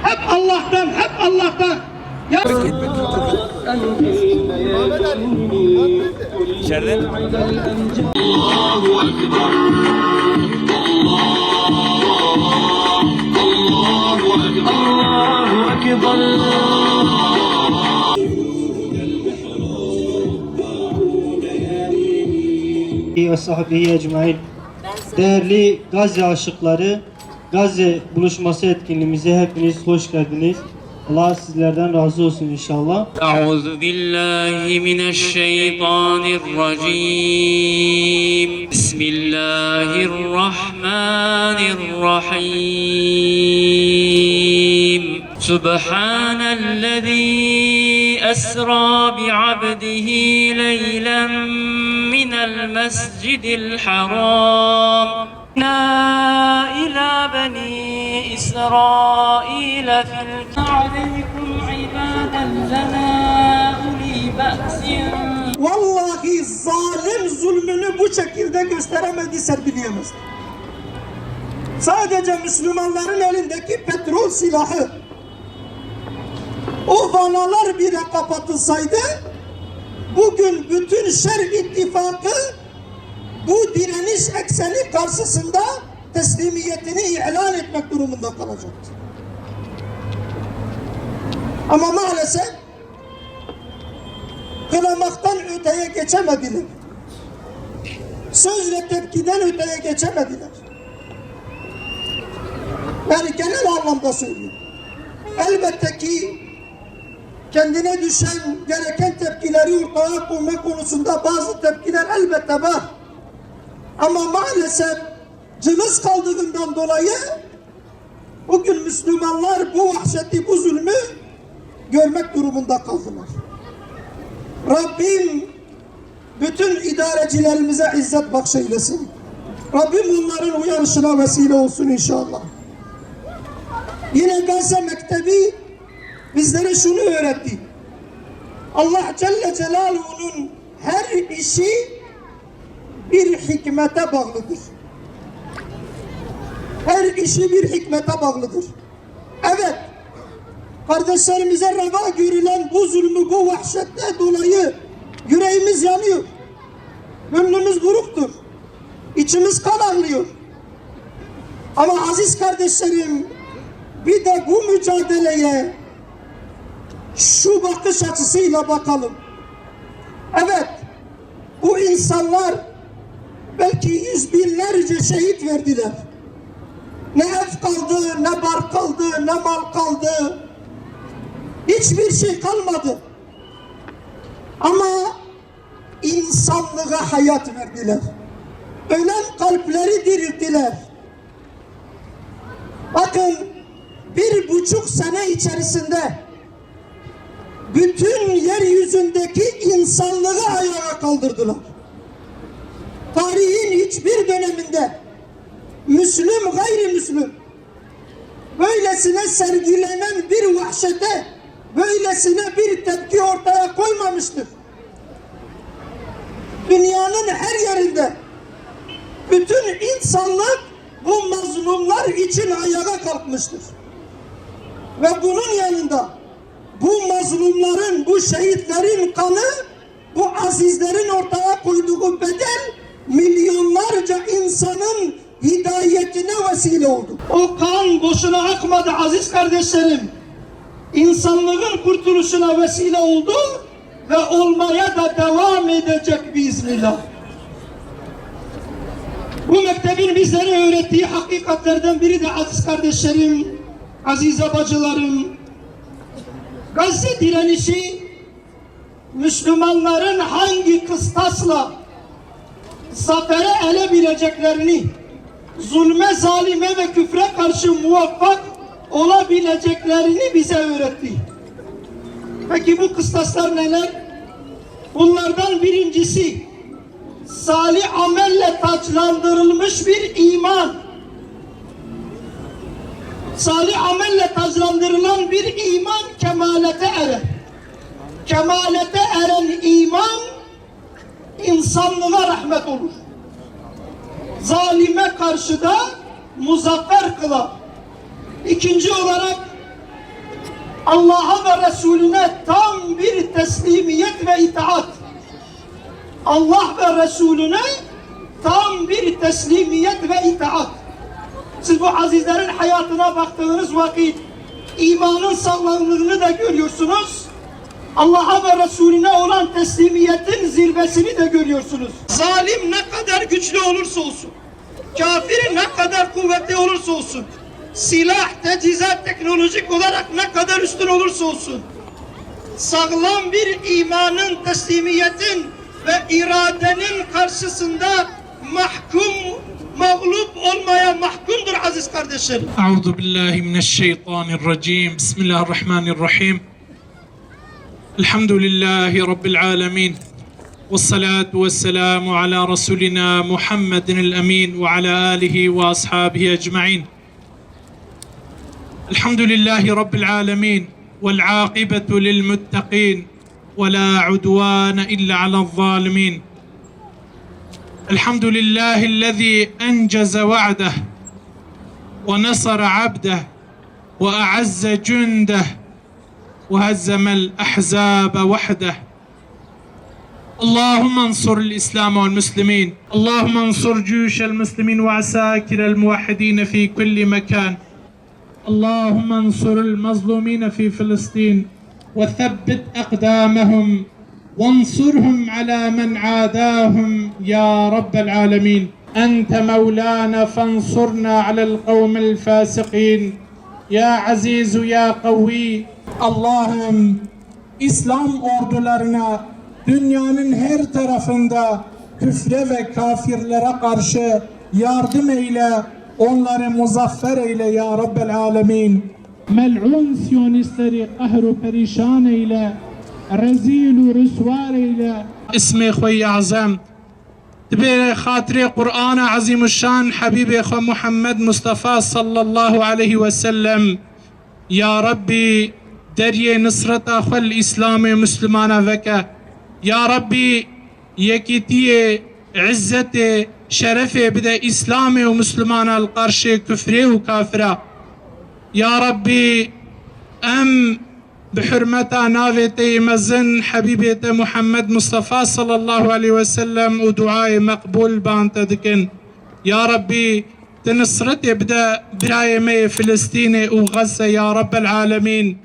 Hep Allah'tan, hep Allah'tan. Ya İçeride. ve sahbihi ecmaîn. Değerli Gazze aşıkları, Gazze buluşması etkinliğimize hepiniz hoş geldiniz. Allah sizlerden razı olsun inşallah. Euzu billahi mineşşeytanirracim. Bismillahirrahmanirrahim. Subhanellezî esrâ bi'abdihi leylen minel mescidil haram. إلى بني إسرائيل في عليكم عبادا لنا أولي بأس. Vallahi zalim zulmünü bu şekilde gösteremedi sergileyemez. Sadece Müslümanların elindeki petrol silahı o vanalar bile kapatılsaydı bugün bütün şer ittifakı bu direniş ekseni karşısında teslimiyetini ilan etmek durumunda kalacaktı. Ama maalesef kınamaktan öteye geçemediler. Sözle tepkiden öteye geçemediler. Yani genel anlamda söylüyorum. Elbette ki kendine düşen gereken tepkileri ortaya koyma konusunda bazı tepkiler elbette var. Ama maalesef cılız kaldığından dolayı bugün Müslümanlar bu vahşeti, bu zulmü görmek durumunda kaldılar. Rabbim bütün idarecilerimize izzet bahşeylesin. Rabbim onların uyanışına vesile olsun inşallah. Yine Gazze Mektebi bizlere şunu öğretti. Allah Celle Celaluhu'nun her işi bir hikmete bağlıdır. Her işi bir hikmete bağlıdır. Evet, kardeşlerimize reva görülen bu zulmü, bu vahşetle dolayı yüreğimiz yanıyor. Gönlümüz buruktur. İçimiz kan ağlıyor. Ama aziz kardeşlerim, bir de bu mücadeleye şu bakış açısıyla bakalım. Evet, bu insanlar belki yüz binlerce şehit verdiler. Ne ev kaldı, ne bar kaldı, ne mal kaldı. Hiçbir şey kalmadı. Ama insanlığa hayat verdiler. Ölen kalpleri dirilttiler. Bakın 1,5 sene içerisinde bütün yeryüzündeki insanlığı ayağa kaldırdılar. Tarihin hiçbir döneminde Müslüm gayrimüslim böylesine sergilenen bir vahşete, böylesine bir tepki ortaya koymamıştır. Dünyanın her yerinde bütün insanlık bu mazlumlar için ayağa kalkmıştır. Ve bunun yanında bu mazlumların, bu şehitlerin kanı, bu azizlerin ortaya koyduğu bedel milyonlarca insanın hidayetine vesile oldu. O kan boşuna akmadı aziz kardeşlerim. İnsanlığın kurtuluşuna vesile oldu ve olmaya da devam edecek biiznillah. Bu mektebin bizlere öğrettiği hakikatlerden biri de aziz kardeşlerim, azize bacılarım, Gazze direnişi Müslümanların hangi kıstasla zafere erebileceklerini, zulme, zalime ve küfre karşı muvaffak olabileceklerini bize öğretti. Peki bu kıstaslar neler? Bunlardan birincisi, salih amelle taçlandırılmış bir iman. Salih amelle taçlandırılan bir iman kemalete erer. Kemalete eren iman insanlığa rahmet olur. Zalime karşı da muzaffer kılan. İkinci olarak Allah'a ve Resulüne tam bir teslimiyet ve itaat. Allah ve Resulüne tam bir teslimiyet ve itaat. Siz bu azizlerin hayatına baktığınız vakit imanın sağlamlığını da görüyorsunuz. Allah'a ve Resulüne olan teslimiyetin zirvesini de görüyorsunuz. Zalim ne kadar güçlü olursa olsun, kafir ne kadar kuvvetli olursa olsun, silah, teçhizat, teknolojik olarak ne kadar üstün olursa olsun, sağlam bir imanın, teslimiyetin ve iradenin karşısında mağlup olmaya mahkumdur aziz kardeşlerim. Euzu billahi mineşşeytanirracim. Bismillahirrahmanirrahim. Elhamdülillahi rabbil alamin. Vessalatu vesselamu ala rasulina Muhammedinil emin ve ala alihi ve ashabihi ecmaîn. Elhamdülillahi rabbil alamin. Vel âkibetu lil muttaqin ve la udvâne illa alel zâlimin. الحمد لله الذي أنجز وعده ونصر عبده وأعز جنده وهزم الأحزاب وحده. اللهم انصر الإسلام والمسلمين، اللهم انصر جيوش المسلمين وعساكر الموحدين في كل مكان. اللهم انصر المظلومين في فلسطين وثبت أقدامهم وانصرهم على من عاداهم يا رب العالمين. أنت مولانا فانصرنا على القوم الفاسقين يا عزيز يا قوي. Allah'ım İslam ordularına dünyanın her tarafında küfre ve kafirlere karşı yardım eyle, onları muzaffer eyle ya Rabbel Alemin. Mel'un siyonistleri kahru perişan eyle, rezil rüsvar eyle. İsmi Khoy Azam be hatire Kur'an Azimüşşan Habibi Khoy Muhammed Mustafa sallallahu aleyhi ve sellem. Ya Rabbi derye nısrata khol İslam-ı Müslümana veke. Ya Rabbi yekitiye izzeti şerefe bir de İslam-ı Müslümana karşı küfre ve kafire. Ya Rabbi em بحرمة نافتي مزن حبيبة محمد مصطفى صلى الله عليه وسلم ودعاء مقبول بانتدكن. يا ربي تنصرت يبدأ برايمي فلسطين وغزة يا رب العالمين.